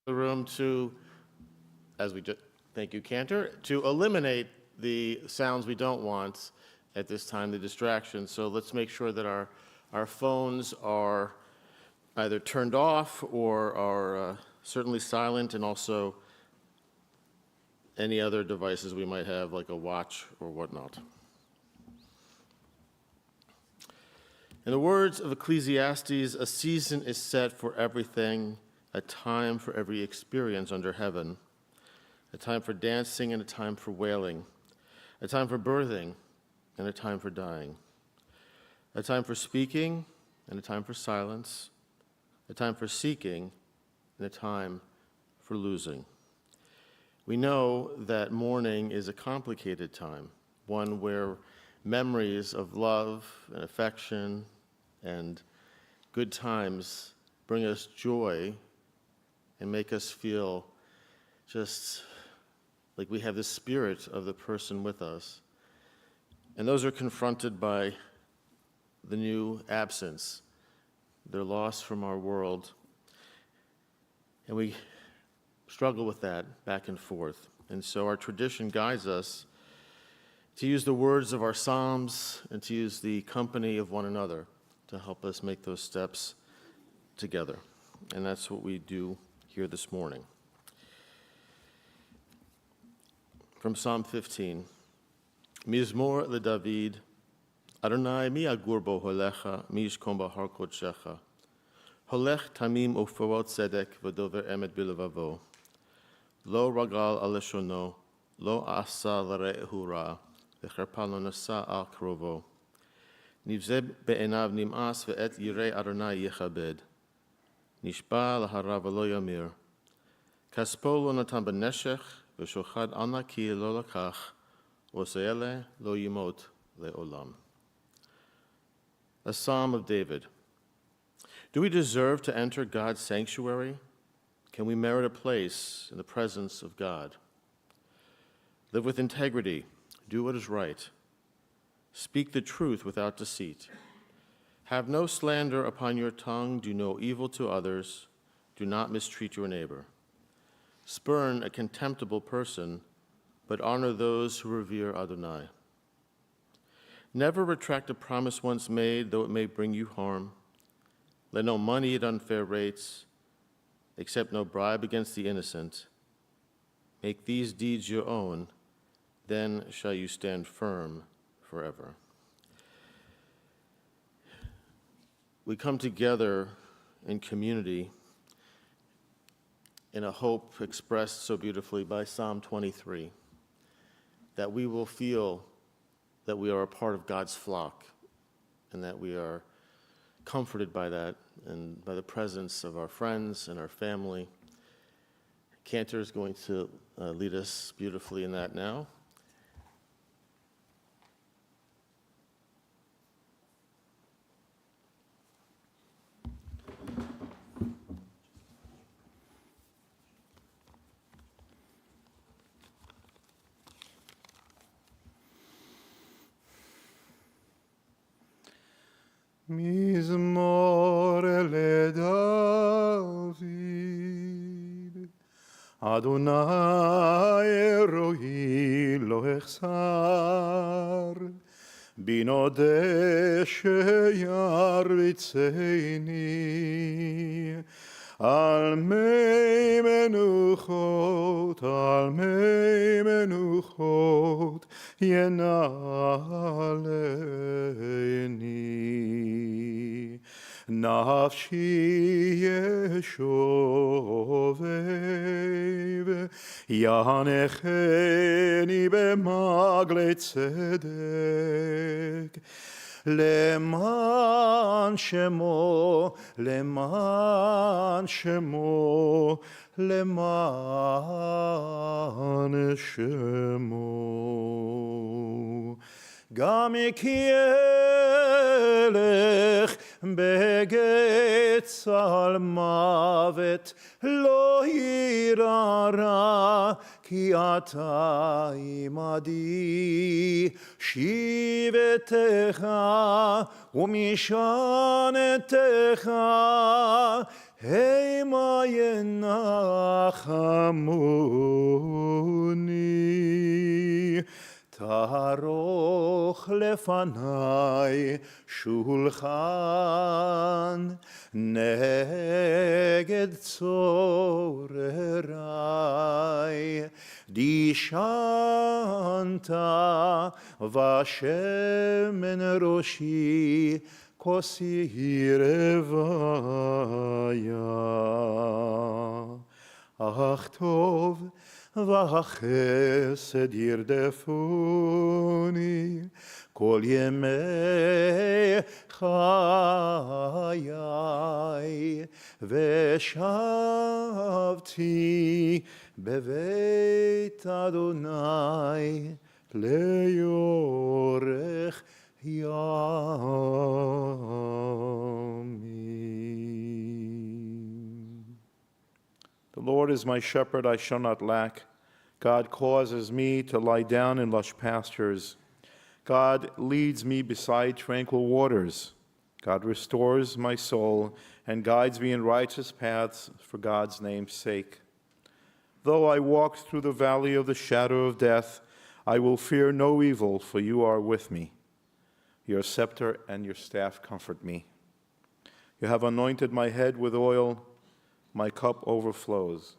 the room to, thank you, Cantor, to eliminate the sounds we don't want at this time, the distractions. So let's make sure that our phones are either turned off or are certainly silent, and also any other devices we might have, like a watch or whatnot. In the words of Ecclesiastes, a season is set for everything, a time for every experience under heaven, a time for dancing and a time for wailing, a time for birthing and a time for dying, a time for speaking and a time for silence, a time for seeking and a time for losing. We know that mourning is a complicated time, one where memories of love and affection and good times bring us joy and make us feel just like we have the spirit of the person with us. And those are confronted by the new absence, their loss from our world. And we struggle with that back and forth. And so our tradition guides us to use the words of our Psalms and to use the company of one another to help us make those steps together. And that's what we do here this morning. From Psalm 15, Mizmor LeDavid, Adonai mi agur bo holecha, mi yishkom bahar kodshecha. Holech tamim u'forot tzedek v'dover emet bilevavo. Lo ragal al leshono, lo asa l're'ehu ra, v'cherpa lo nasa al krovo. Nivze be'enav nim'as ve'et yirei Adonai yechabed. Nishba l'hara v'lo yamir. Kaspo lo natan b'neshech, v'shochad al naki lo lakach, v'ose'ele lo yimot le'olam. A Psalm of David. Do we deserve to enter God's sanctuary? Can we merit a place in the presence of God? Live with integrity. Do what is right. Speak the truth without deceit. Have no slander upon your tongue. Do no evil to others. Do not mistreat your neighbor. Spurn a contemptible person, but honor those who revere Adonai. Never retract a promise once made, though it may bring you harm. Let no money at unfair rates. Accept no bribe against the innocent. Make these deeds your own, then shall you stand firm forever. We come together in community in a hope expressed so beautifully by Psalm 23, that we will feel that we are a part of God's flock and that we are comforted by that and by the presence of our friends and our family. Cantor is going to lead us beautifully in that now. Mizmor LeDavid, Adonai Erohi lo echsar, binodeh sheyarvitzeni, al mei menuchot, ינעלני. נפשי ישובב, ינחני במגלי צדק. למען שמו, למען שמו, למען שמו. גם כי אלך בגץ על מוות, לא יירא רע, כי אתה עמדי. שיבתך ומשענתך המה ינחמוני, תערוך לפניי שולחן נגד צורריי. דישנת ושמן ראשי, כוסי רוויה. אך טוב והחסד ירדפוני כל ימי חיי, ושבתי בבית אדוני ליורך ימים. The Lord is my shepherd, I shall not lack. God causes me to lie down in lush pastures. God leads me beside tranquil waters. God restores my soul and guides me in righteous paths for God's name's sake. Though I walk through the valley of the shadow of death, I will fear no evil, for you are with me. Your scepter and your staff comfort me. You have anointed my head with oil, my cup overflows.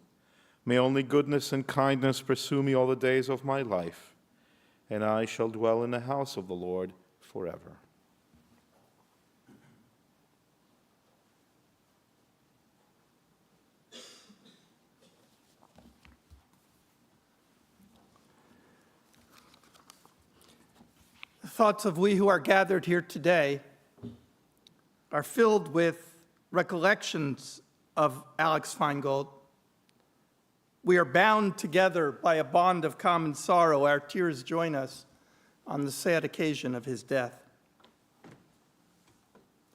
May only goodness and kindness pursue me all the days of my life, and I shall dwell in the house of the Lord forever. The thoughts of we who are gathered here today are filled with recollections of Alex Feingold. We are bound together by a bond of common sorrow. Our tears join us on the sad occasion of his death.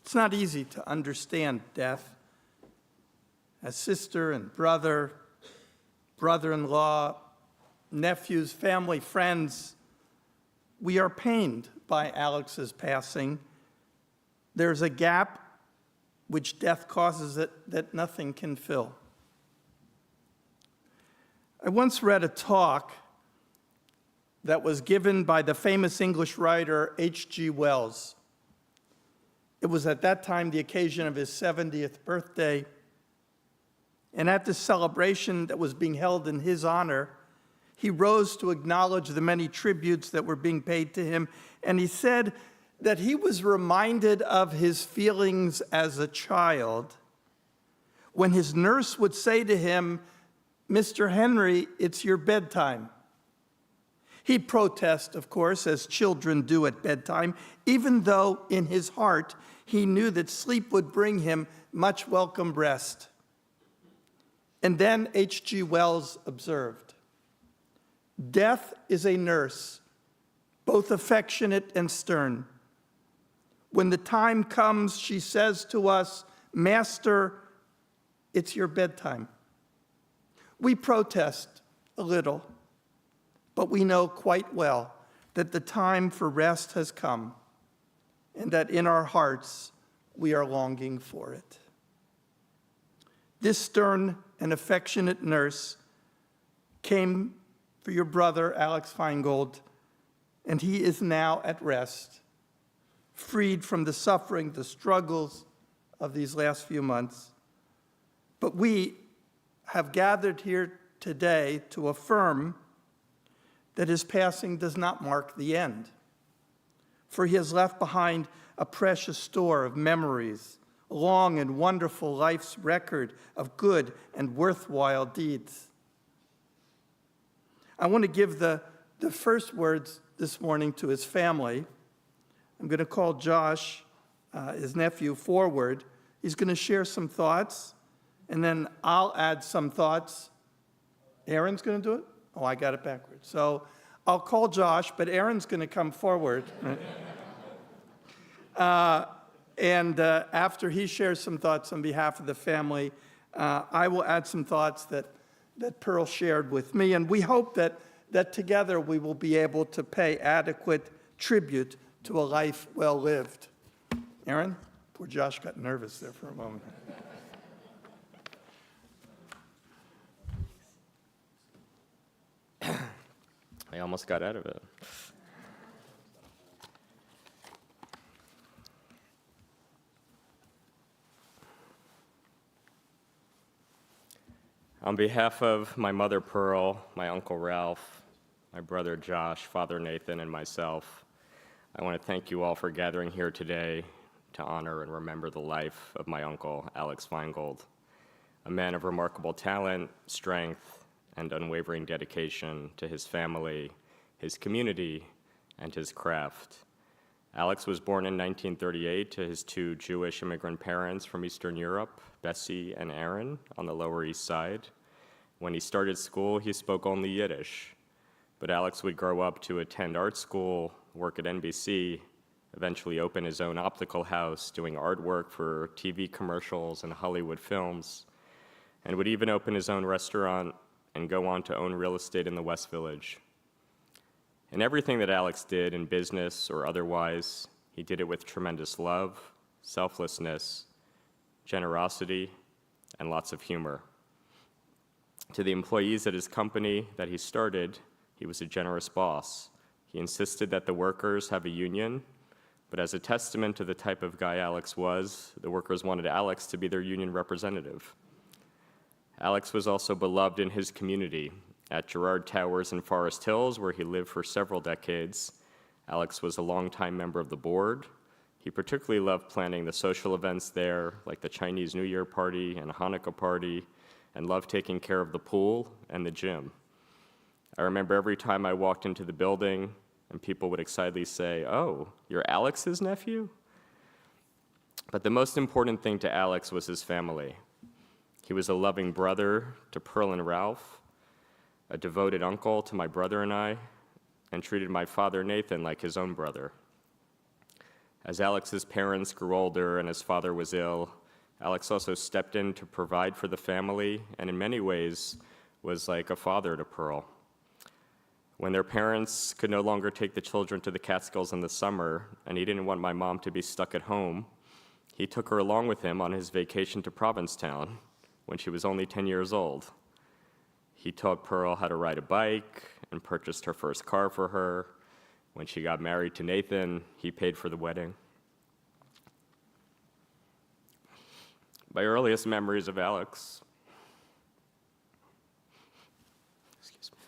It's not easy to understand death. As sister and brother, brother-in-law, nephews, family, friends, we are pained by Alex's passing. There's a gap which death causes it that nothing can fill. I once read a talk that was given by the famous English writer H.G. Wells. It was at that time the occasion of his 70th birthday. And at this celebration that was being held in his honor, he rose to acknowledge the many tributes that were being paid to him. And he said that he was reminded of his feelings as a child when his nurse would say to him, "Mr. Henry, it's your bedtime." He'd protest, of course, as children do at bedtime, even though in his heart he knew that sleep would bring him much welcome rest. And then H.G. Wells observed, "Death is a nurse, both affectionate and stern. When the time comes, she says to us, 'Master, it's your bedtime.' We protest a little, but we know quite well that the time for rest has come and that in our hearts we are longing for it." This stern and affectionate nurse came for your brother, Alex Feingold, and he is now at rest, freed from the suffering, the struggles of these last few months. But we have gathered here today to affirm that his passing does not mark the end, for he has left behind a precious store of memories, a long and wonderful life's record of good and worthwhile deeds. I want to give the first words this morning to his family. I'm going to call Josh, his nephew, forward. He's going to share some thoughts, and then I'll add some thoughts. Aaron's going to do it? Oh, I got it backwards. So I'll call Josh, but Aaron's going to come forward. And after he shares some thoughts on behalf of the family, I will add some thoughts that Pearl shared with me. And we hope that together we will be able to pay adequate tribute to a life well lived. Aaron? Poor Josh got nervous there for a moment. I almost got out of it. On behalf of my mother Pearl, my uncle Ralph, my brother Josh, father Nathan, and myself, I want to thank you all for gathering here today to honor and remember the life of my uncle, Alex Feingold, a man of remarkable talent, strength, and unwavering dedication to his family, his community, and his craft. Alex was born in 1938 to his two Jewish immigrant parents from Eastern Europe, Bessie and Aaron, on the Lower East Side. When he started school, he spoke only Yiddish, but Alex would grow up to attend art school, work at NBC, eventually open his own optical house, doing artwork for TV commercials and Hollywood films, and would even open his own restaurant and go on to own real estate in the West Village. And everything that Alex did in business or otherwise, he did it with tremendous love, selflessness, generosity, and lots of humor. To the employees at his company that he started, he was a generous boss. He insisted that the workers have a union, but as a testament to the type of guy Alex was, the workers wanted Alex to be their union representative. Alex was also beloved in his community. At Girard Towers in Forest Hills, where he lived for several decades, Alex was a longtime member of the board. He particularly loved planning the social events there, like the Chinese New Year party and Hanukkah party, and loved taking care of the pool and the gym. I remember every time I walked into the building and people would excitedly say, "Oh, you're Alex's nephew?" But the most important thing to Alex was his family. He was a loving brother to Pearl and Ralph, a devoted uncle to my brother and I, and treated my father Nathan like his own brother. As Alex's parents grew older and his father was ill, Alex also stepped in to provide for the family, and in many ways was like a father to Pearl. When their parents could no longer take the children to the Catskills in the summer, and he didn't want my mom to be stuck at home, he took her along with him on his vacation to Provincetown when she was only 10 years old. He taught Pearl how to ride a bike and purchased her first car for her. When she got married to Nathan, he paid for the wedding. My earliest memories of Alex, excuse me.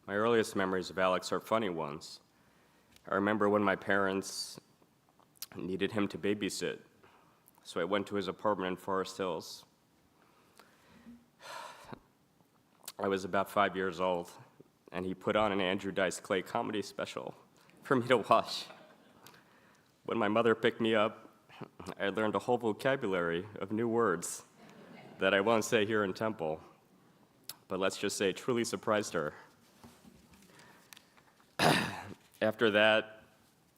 My earliest memories of Alex are funny ones. I remember when my parents needed him to babysit, so I went to his apartment in Forest Hills. I was about 5 years old, and he put on an Andrew Dice Clay comedy special for me to watch. When my mother picked me up, I learned a whole vocabulary of new words that I won't say here in Temple, but let's just say it truly surprised her. After that,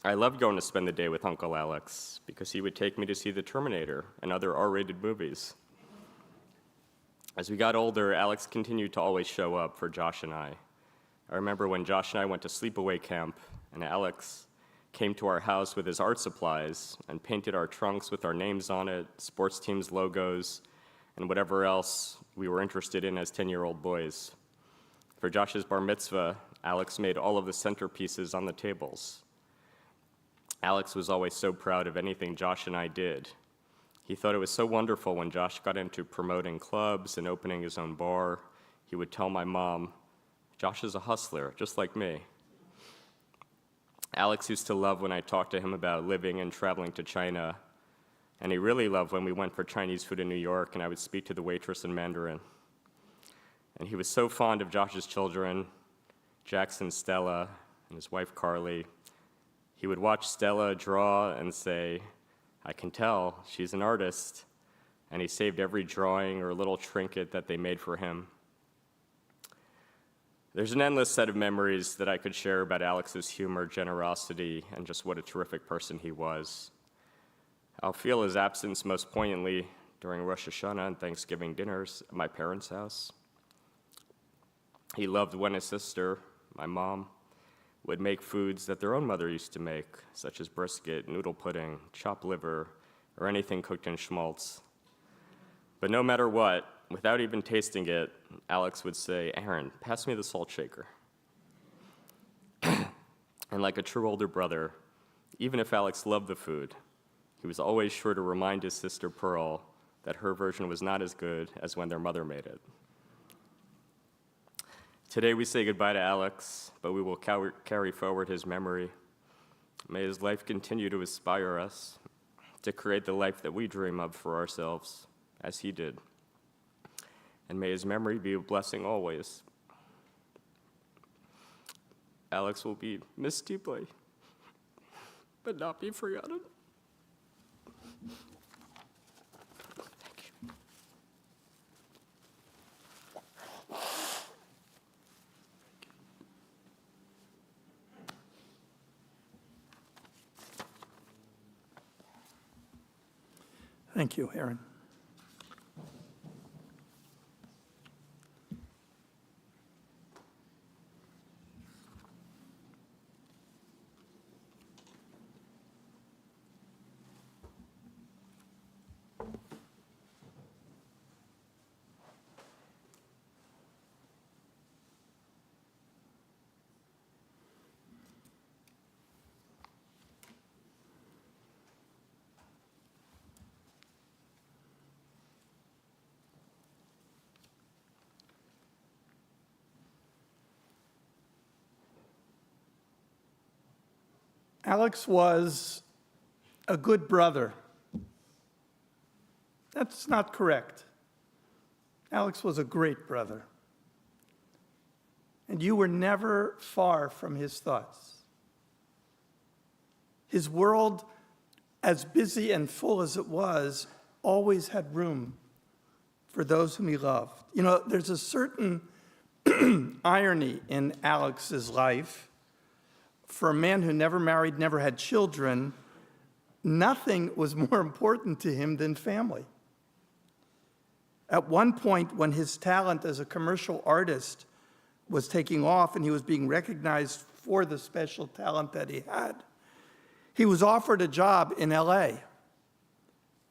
I loved going to spend the day with Uncle Alex because he would take me to see The Terminator and other R-rated movies. As we got older, Alex continued to always show up for Josh and I. I remember when Josh and I went to sleepaway camp, and Alex came to our house with his art supplies and painted our trunks with our names on it, sports teams' logos, and whatever else we were interested in as 10-year-old boys. For Josh's bar mitzvah, Alex made all of the centerpieces on the tables. Alex was always so proud of anything Josh and I did. He thought it was so wonderful when Josh got into promoting clubs and opening his own bar. He would tell my mom, "Josh is a hustler, just like me." Alex used to love when I talked to him about living and traveling to China, and he really loved when we went for Chinese food in New York and I would speak to the waitress in Mandarin. And he was so fond of Josh's children, Jackson, Stella, and his wife Carly. He would watch Stella draw and say, "I can tell, she's an artist," and he saved every drawing or little trinket that they made for him. There's an endless set of memories that I could share about Alex's humor, generosity, and just what a terrific person he was. I'll feel his absence most poignantly during Rosh Hashanah and Thanksgiving dinners at my parents' house. He loved when his sister, my mom, would make foods that their own mother used to make, such as brisket, noodle pudding, chopped liver, or anything cooked in schmaltz. But no matter what, without even tasting it, Alex would say, "Aaron, pass me the salt shaker." And like a true older brother, even if Alex loved the food, he was always sure to remind his sister Pearl that her version was not as good as when their mother made it. Today we say goodbye to Alex, but we will carry forward his memory. May his life continue to inspire us to create the life that we dream of for ourselves, as he did. And may his memory be a blessing always. Alex will be missed deeply, but not be forgotten. Thank you. Thank you, Aaron. Alex was a good brother. That's not correct. Alex was a great brother. And you were never far from his thoughts. His world, as busy and full as it was, always had room for those whom he loved. You know, there's a certain irony in Alex's life. For a man who never married, never had children, nothing was more important to him than family. At one point, when his talent as a commercial artist was taking off and he was being recognized for the special talent that he had, he was offered a job in LA,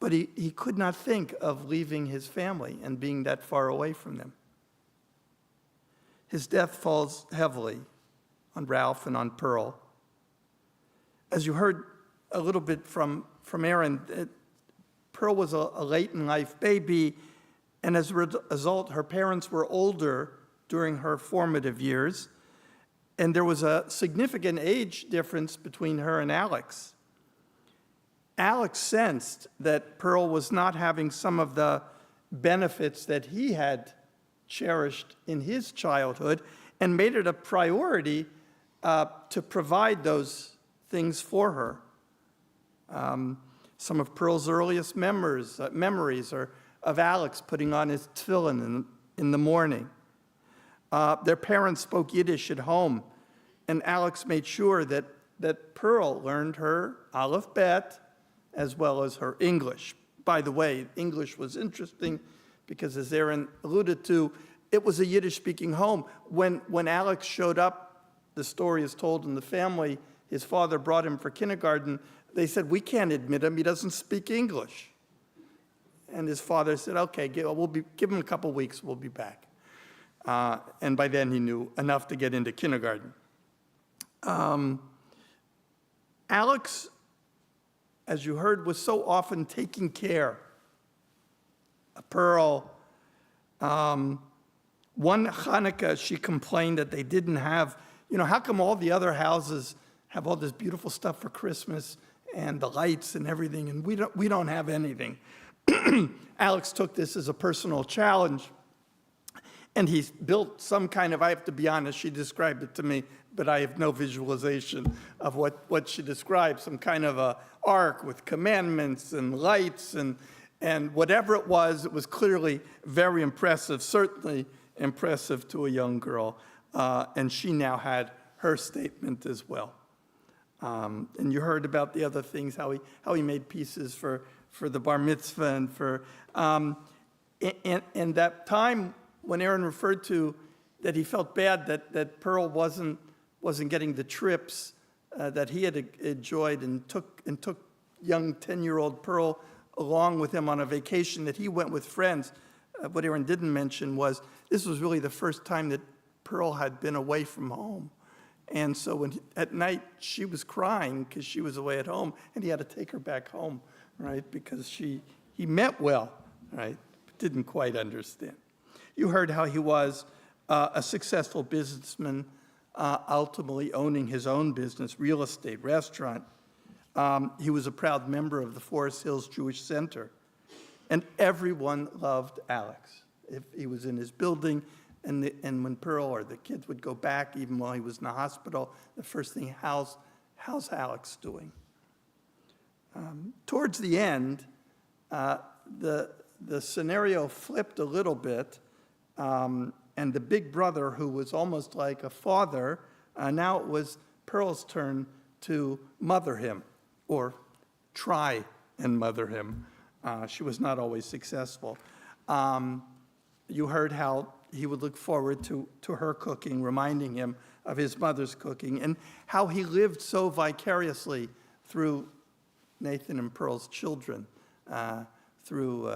but he could not think of leaving his family and being that far away from them. His death falls heavily on Ralph and on Pearl. As you heard a little bit from Aaron, Pearl was a late-in-life baby, and as a result, her parents were older during her formative years, and there was a significant age difference between her and Alex. Alex sensed that Pearl was not having some of the benefits that he had cherished in his childhood and made it a priority to provide those things for her. Some of Pearl's earliest memories are of Alex putting on his tefillin in the morning. Their parents spoke Yiddish at home, and Alex made sure that Pearl learned her Aleph Bet as well as her English. By the way, English was interesting because, as Aaron alluded to, it was a Yiddish-speaking home. When Alex showed up, the story is told in the family, his father brought him for kindergarten. They said, "We can't admit him, he doesn't speak English." And his father said, "Okay, give him a couple weeks, we'll be back." And by then he knew enough to get into kindergarten. Alex, as you heard, was so often taking care of Pearl. One Hanukkah, she complained that they didn't have, how come all the other houses have all this beautiful stuff for Christmas and the lights and everything, and we don't have anything? Alex took this as a personal challenge, and he built some kind of, I have to be honest, she described it to me, but I have no visualization of what she described, some kind of a ark with commandments and lights and whatever it was clearly very impressive, certainly impressive to a young girl, and she now had her statement as well. And you heard about the other things, how he made pieces for the bar mitzvah and for, and that time when Aaron referred to that he felt bad that Pearl wasn't getting the trips that he had enjoyed, and took young 10-year-old Pearl along with him on a vacation that he went with friends. What Aaron didn't mention was this was really the first time that Pearl had been away from home. And so at night she was crying because she was away at home, and he had to take her back home, right? Because he meant well, right? But didn't quite understand. You heard how he was a successful businessman, ultimately owning his own business, real estate, restaurant. He was a proud member of the Forest Hills Jewish Center. And everyone loved Alex. If he was in his building, and when Pearl or the kids would go back, even while he was in the hospital, the first thing, how's Alex doing? Towards the end, the scenario flipped a little bit, and the big brother, who was almost like a father, now it was Pearl's turn to mother him, or try and mother him. She was not always successful. You heard how he would look forward to her cooking, reminding him of his mother's cooking, and how he lived so vicariously through Nathan and Pearl's children, through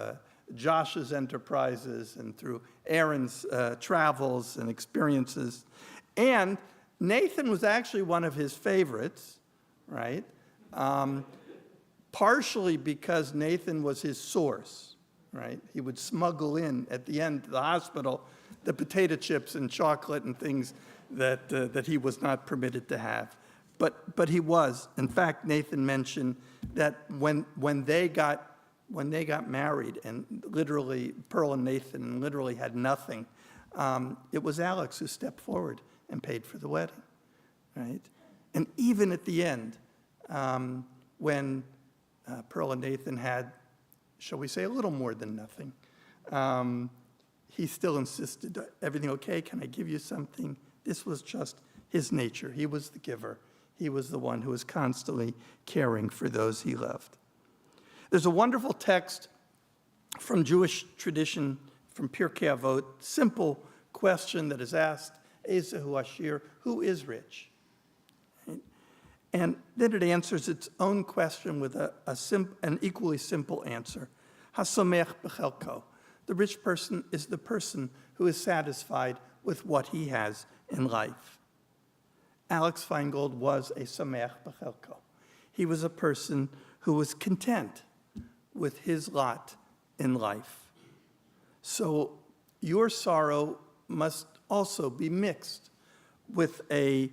Josh's enterprises and through Aaron's travels and experiences. And Nathan was actually one of his favorites, right? Partially because Nathan was his source, right? He would smuggle in at the end to the hospital the potato chips and chocolate and things that he was not permitted to have. But he was. In fact, Nathan mentioned that when they got married, and literally Pearl and Nathan literally had nothing, it was Alex who stepped forward and paid for the wedding, right? And even at the end, when Pearl and Nathan had, shall we say, a little more than nothing, he still insisted, everything okay? Can I give you something? This was just his nature. He was the giver. He was the one who was constantly caring for those he loved. There's a wonderful text from Jewish tradition, from Pirkei Avot, simple question that is asked, Ezehu Ashir, who is rich? Right? And then it answers its own question with an equally simple answer. Hasamech b'chelko. The rich person is the person who is satisfied with what he has in life. Alex Feingold was a samech b'chelko. He was a person who was content with his lot in life. So your sorrow must also be mixed with a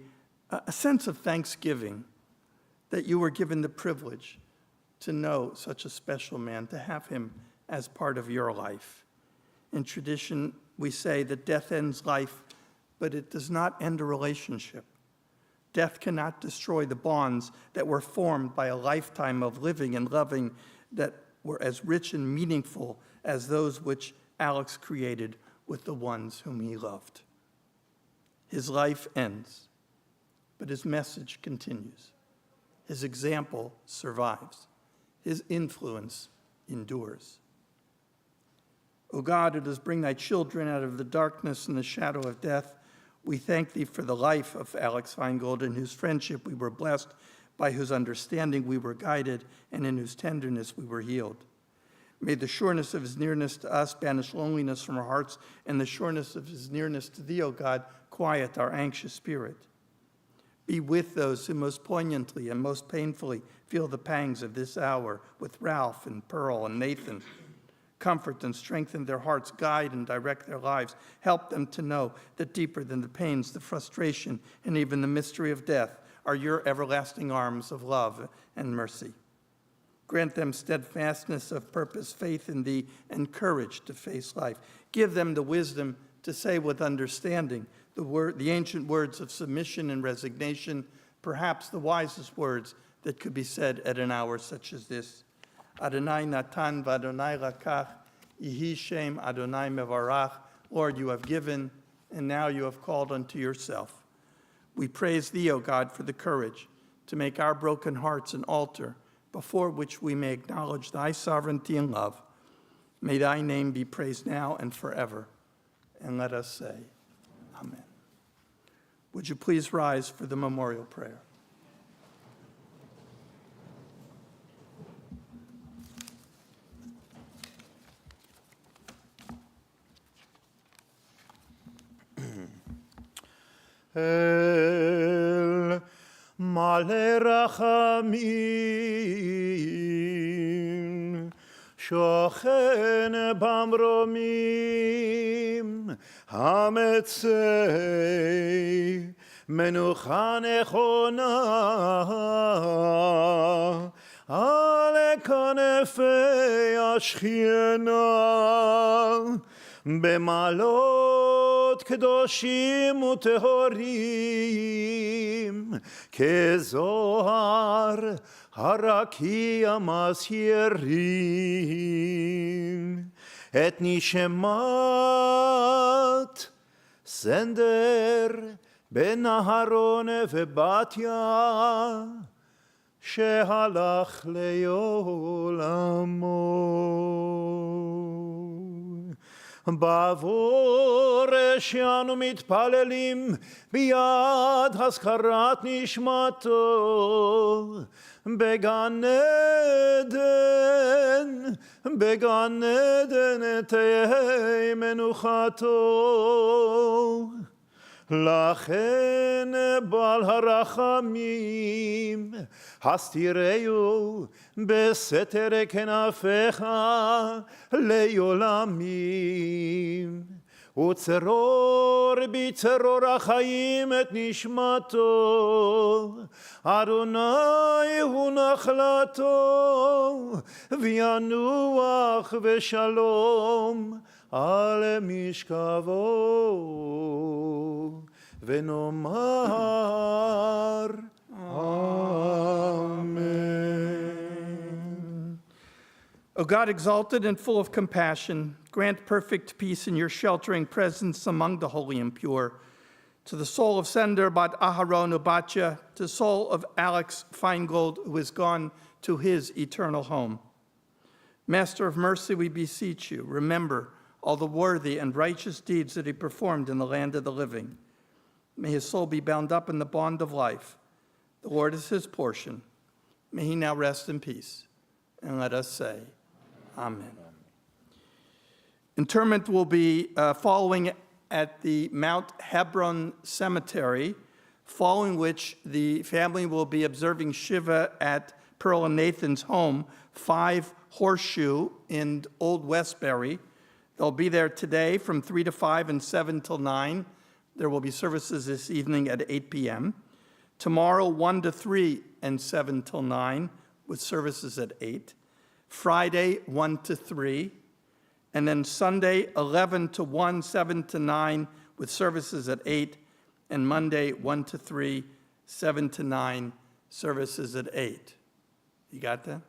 sense of thanksgiving that you were given the privilege to know such a special man, to have him as part of your life. In tradition, we say that death ends life, but it does not end a relationship. Death cannot destroy the bonds that were formed by a lifetime of living and loving that were as rich and meaningful as those which Alex created with the ones whom he loved. His life ends, but his message continues. His example survives. His influence endures. O God, who does bring thy children out of the darkness and the shadow of death, we thank thee for the life of Alex Feingold, in whose friendship we were blessed, by whose understanding we were guided, and in whose tenderness we were healed. May the sureness of his nearness to us banish loneliness from our hearts, and the sureness of his nearness to thee, O God, quiet our anxious spirit. Be with those who most poignantly and most painfully feel the pangs of this hour, with Ralph and Pearl and Nathan. Comfort and strengthen their hearts, guide and direct their lives. Help them to know that deeper than the pains, the frustration, and even the mystery of death are your everlasting arms of love and mercy. Grant them steadfastness of purpose, faith in thee, and courage to face life. Give them the wisdom to say with understanding the ancient words of submission and resignation, perhaps the wisest words that could be said at an hour such as this. Adonai natan v'Adonai lakach, Yehi Shem Adonai mevarach. Lord, you have given, and now you have called unto yourself. We praise thee, O God, for the courage to make our broken hearts an altar before which we may acknowledge thy sovereignty and love. May thy name be praised now and forever. And let us say, Amen. Would you please rise for the memorial prayer? El male rachamim, shochen bamromim, hametzei menucha nechona, ale kanefei ashchiena, במעלות קדושים וטהורים, כזוהר הרקיע מסיירים, את נשמת סנדר בן אהרון ובתיה, שהלך לעולמו. בעבור שאנו מתפללים ביד הזכרת נשמתו, בגן עדן תהא מנוחתו. לכן בעל הרחמים, הסתירהו בסתר כנפיך לעולמים, וצרור בצרור החיים את נשמתו, אדוני הוא נחלתו, וינוח ושלום על משכבו, ונאמר Amen. O God, exalted and full of compassion, grant perfect peace in your sheltering presence among the holy and pure. To the soul of Sender Bat Aharon Ubatya, to the soul of Alex Feingold, who is gone to his eternal home. Master of mercy, we beseech you, remember all the worthy and righteous deeds that he performed in the land of the living. May his soul be bound up in the bond of life. The Lord is his portion. May he now rest in peace. And let us say, Amen. Interment will be following at the Mount Hebron Cemetery, following which the family will be observing Shiva at Pearl and Nathan's home, 5 Horseshoe in Old Westbury. They'll be there today from 3 to 5 and 7 till 9. There will be services this evening at 8 p.m. Tomorrow, 1 to 3 and 7 till 9, with services at 8. Friday, 1 to 3. And then Sunday, 11 to 1, 7 to 9, with services at 8. And Monday, 1 to 3, 7 to 9, services at 8. You got that?